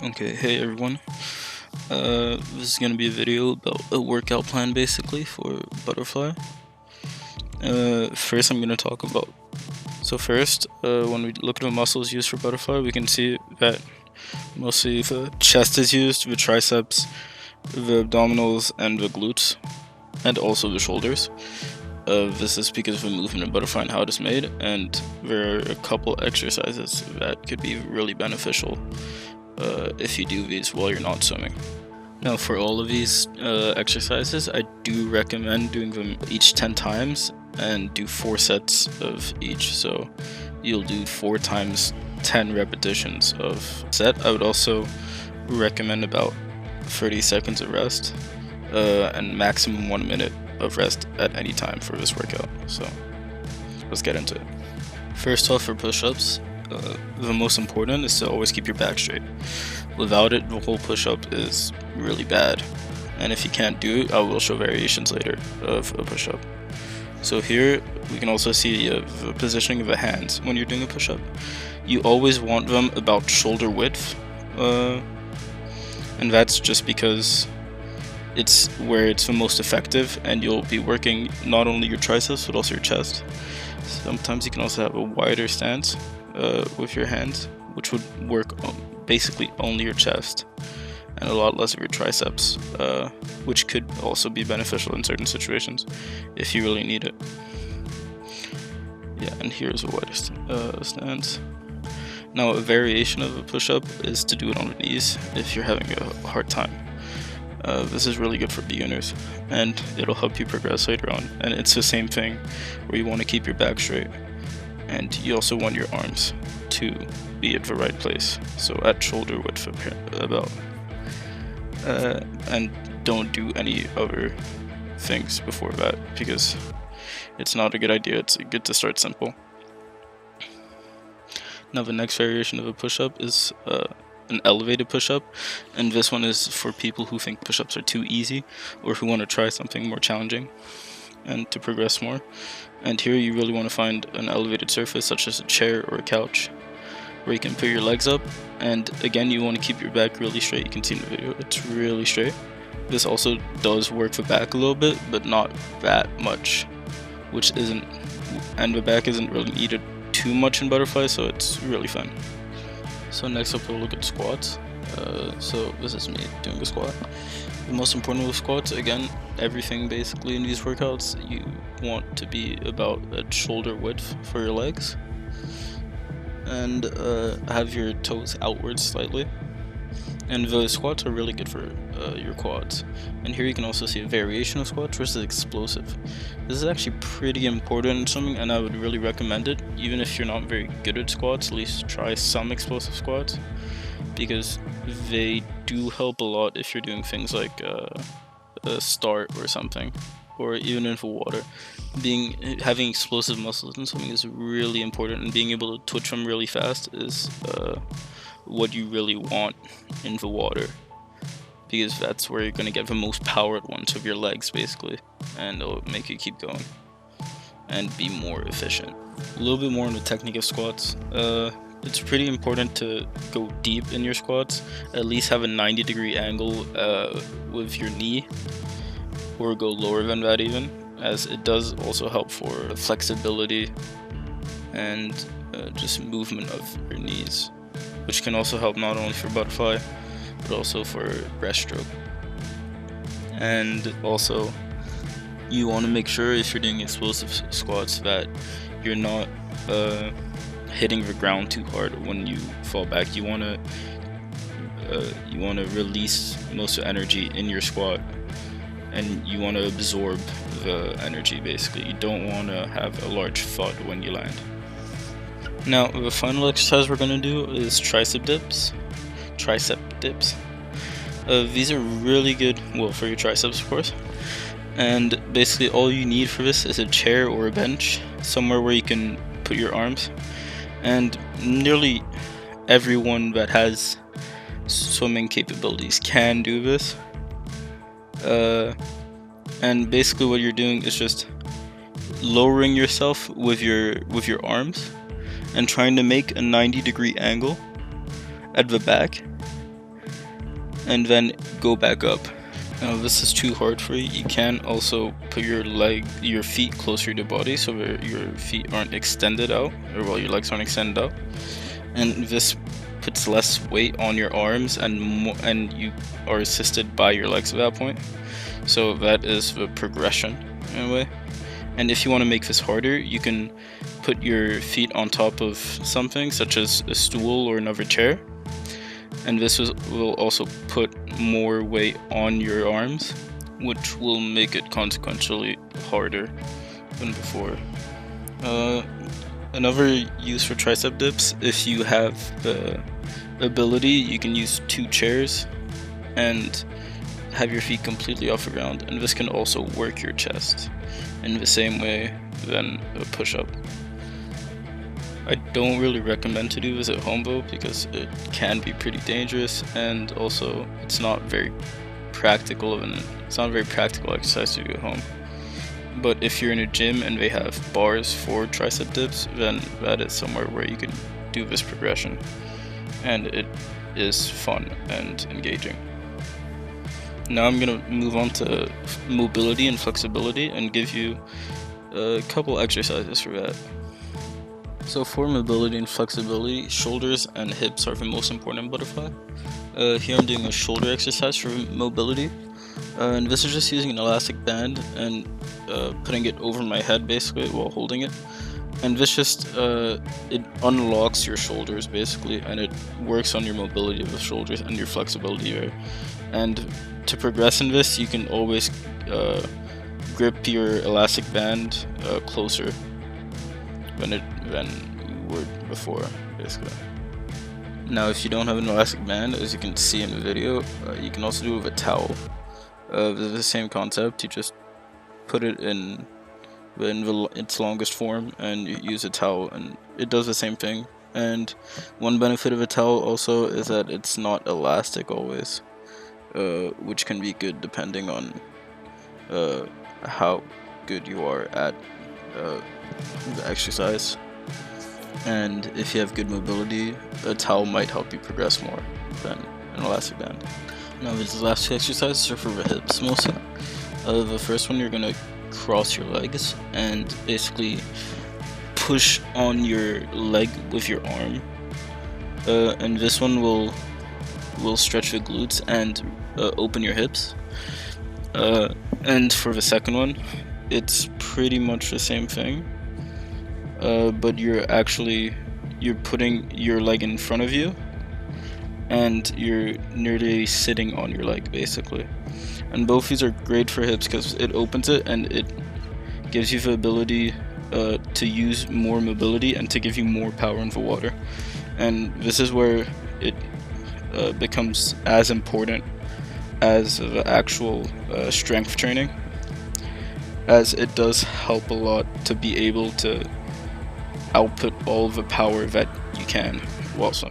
Okay, hey everyone. This is gonna be a video about a workout plan basically for butterfly. First I'm gonna talk about. When we look at the muscles used for butterfly, we can see that mostly the chest is used, the triceps, the abdominals, and the glutes, and also the shoulders. This is because of the movement of butterfly and how it is made, and there are a couple exercises that could be really beneficial if you do these while you're not swimming. Now, for all of these exercises, I do recommend doing them each 10 times and do 4 sets of each. So you'll do 4 times 10 repetitions of set. I would also recommend about 30 seconds of rest and maximum 1 minute of rest at any time for this workout. So let's get into it. First off, for push-ups, the most important is to always keep your back straight. Without it, the whole push-up is really bad, and if you can't do it, I will show variations later of a push-up. So here we can also see the positioning of the hands when you're doing a push-up. You always want them about shoulder width, and that's just because it's where it's the most effective, and you'll be working not only your triceps but also your chest. Sometimes you can also have a wider stance with your hands, which would work on basically only your chest and a lot less of your triceps, which could also be beneficial in certain situations if you really need it. Yeah, and here's a wider stance. Now, a variation of a push-up is to do it on the knees if you're having a hard time. This is really good for beginners, and it'll help you progress later on. And it's the same thing where you want to keep your back straight, and you also want your arms to be at the right place, so at shoulder width about. And don't do any other things before that, because it's not a good idea. It's good to start simple. Now, the next variation of a push-up is an elevated push-up, and this one is for people who think push-ups are too easy or who want to try something more challenging and to progress more. And here you really want to find an elevated surface such as a chair or a couch where you can put your legs up, and again you want to keep your back really straight. You can see in the video it's really straight. This also does work the back a little bit, but not that much, and the back isn't really needed too much in butterfly, so it's really fun. So next up we'll look at squats. So this is me doing a squat. The most important with squats, again, everything basically in these workouts, you want to be about at shoulder width for your legs, and have your toes outwards slightly. And the squats are really good for your quads. And here you can also see a variation of squats versus explosive. This is actually pretty important in swimming, and I would really recommend it. Even if you're not very good at squats, at least try some explosive squats, because they do help a lot if you're doing things like a start or something, or even in the water. Having explosive muscles in swimming is really important, and being able to twitch them really fast is what you really want in the water, because that's where you're going to get the most power at once of your legs basically, and it'll make you keep going and be more efficient. A little bit more on the technique of squats. It's pretty important to go deep in your squats, at least have a 90-degree angle with your knee, or go lower than that even, as it does also help for flexibility and just movement of your knees, which can also help not only for butterfly but also for breaststroke. And also you want to make sure, if you're doing explosive squats, that you're not hitting the ground too hard when you fall back. You want to release most of the energy in your squat, and you want to absorb the energy basically. You don't want to have a large thud when you land. Now, the final exercise we're going to do is tricep dips. These are really good, well, for your triceps of course, and basically all you need for this is a chair or a bench, somewhere where you can put your arms. And nearly everyone that has swimming capabilities can do this. And basically what you're doing is just lowering yourself with your arms and trying to make a 90-degree angle at the back, and then go back up. Now if this is too hard for you, you can also put your feet closer to the body so that your feet aren't extended out, or well, your legs aren't extended out, and this puts less weight on your arms, and you are assisted by your legs at that point. So that is the progression in a way. And if you want to make this harder, you can put your feet on top of something such as a stool or another chair, and this will also put more weight on your arms, which will make it consequentially harder than before. Another use for tricep dips, if you have the ability, you can use 2 chairs and have your feet completely off the ground, and this can also work your chest in the same way than a push-up. I don't really recommend to do this at home though, because it can be pretty dangerous, and also it's not very practical exercise to do at home. But if you're in a gym and they have bars for tricep dips, then that is somewhere where you can do this progression, and it is fun and engaging. Now I'm gonna move on to mobility and flexibility and give you a couple exercises for that. So for mobility and flexibility, shoulders and hips are the most important in butterfly. Here I'm doing a shoulder exercise for mobility, and this is just using an elastic band and putting it over my head basically while holding it. And this just it unlocks your shoulders basically, and it works on your mobility of the shoulders and your flexibility there. And to progress in this, you can always grip your elastic band closer than you were before, basically. Now, if you don't have an elastic band, as you can see in the video, you can also do it with a towel. The same concept. You just put it in its longest form and you use a towel, and it does the same thing. And one benefit of a towel also is that it's not elastic always, which can be good depending on how good you are at the exercise. And if you have good mobility, a towel might help you progress more than an elastic band. Now these last 2 exercises are for the hips mostly. The first one, you're gonna cross your legs and basically push on your leg with your arm, and this one will stretch the glutes and open your hips. And for the second one, it's pretty much the same thing, but you're putting your leg in front of you and you're nearly sitting on your leg basically. And both these are great for hips because it opens it and it gives you the ability to use more mobility and to give you more power in the water. And this is where it becomes as important as the actual strength training, as it does help a lot to be able to output all the power that you can while swimming.